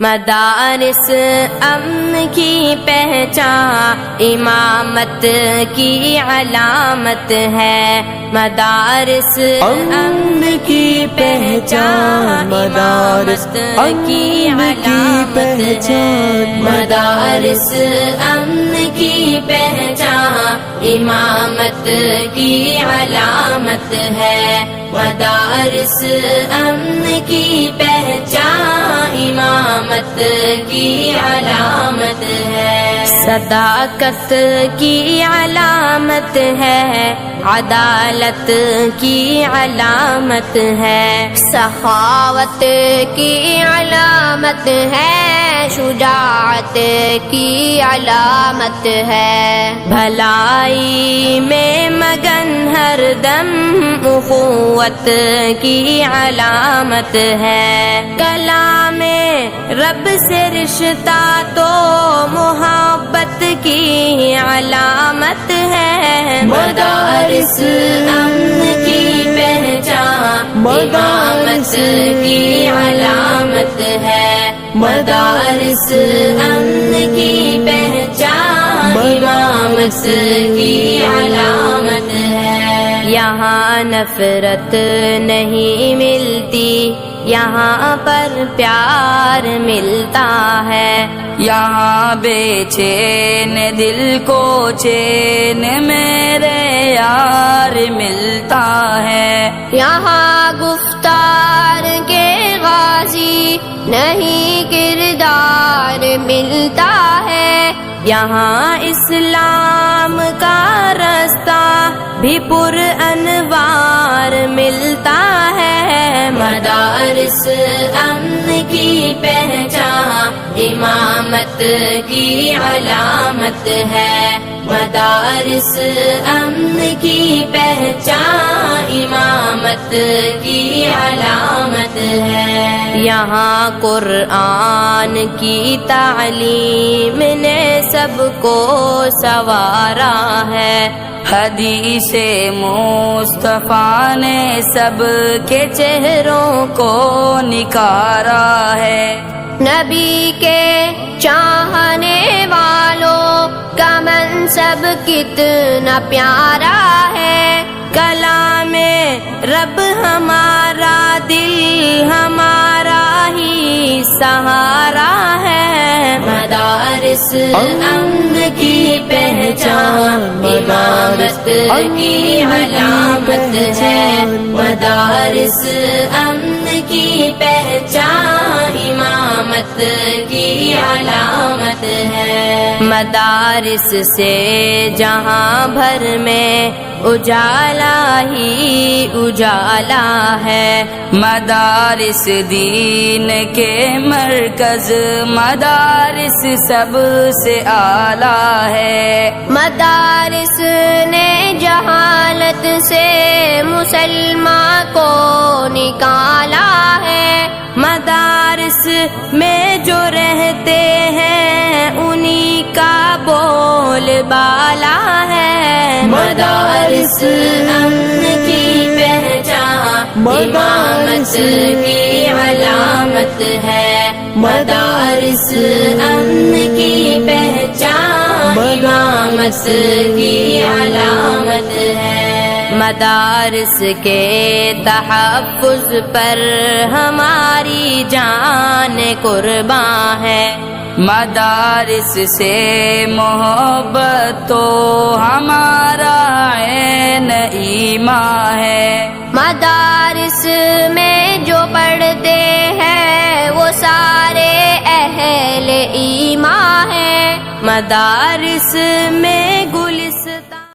مدارس امن کی پہچان امامت کی علامت ہے، مدارس امن کی پہچان امامت کی علامت ہے، مدارس امن کی پہچان امامت کی علامت ہے، مدارس امن کی پہچان امامت کی علامت ہے، صداقت کی علامت ہے، عدالت کی علامت ہے، سخاوت کی علامت ہے، شجاعت کی علامت ہے، بھلائی میں مگن ہر دم اخوت کی علامت ہے، کلام رب سے رشتہ تو محبت کی علامت ہے، مدارس امن کی پہچان امامت کی علامت ہے، مدارس امن کی پہچان امامت کی علامت ہے، یہاں نفرت نہیں ملتی، یہاں پر پیار ملتا ہے، یہاں بے چین دل کو چین میرے یار ملتا ہے، یہاں گفتار کے غازی نہیں کردار ملتا ہے، یہاں اسلام کا رستہ بھی پر انوار ملتا ہے، مدارس امن کی پہچان امامت کی علامت ہے، مدارس امن کی پہچان امامت کی علامت ہے، یہاں قرآن کی تعلیم نے سب کو سنوارا ہے، حدیث مصطفیٰ نے سب کے چہروں کو نکھارا ہے، نبی کے چاہنے والوں کا منصب کتنا پیارا ہے، کلام رب ہمارا دل ہمارا ہی سہارا ہے، مدارس امن کی پہچان امامت کی علامت ہے، مدارس امن کی پہچان امامت کی علامت ہے، مدارس سے جہاں بھر میں اجالا ہی اجالا ہے، مدارس دین کے مرکز مدارس سب سے اعلیٰ ہے، مدارس نے جہالت سے مسلمان کو نکالا ہے، مدارس میں جو رہتے ہیں انہی کا بول بالا ہے، مدارس امن کی پہچان امامت کی علامت ہے، مدارس امن کی پہچان امامت کی علامت ہے، مدارس کے تحفظ پر ہماری جان قربان ہے، مدارس سے محبت تو ہمارا عین ایمان ہے، مدارس میں جو پڑھتے ہیں وہ سارے اہل ایمان ہیں، مدارس میں گلستان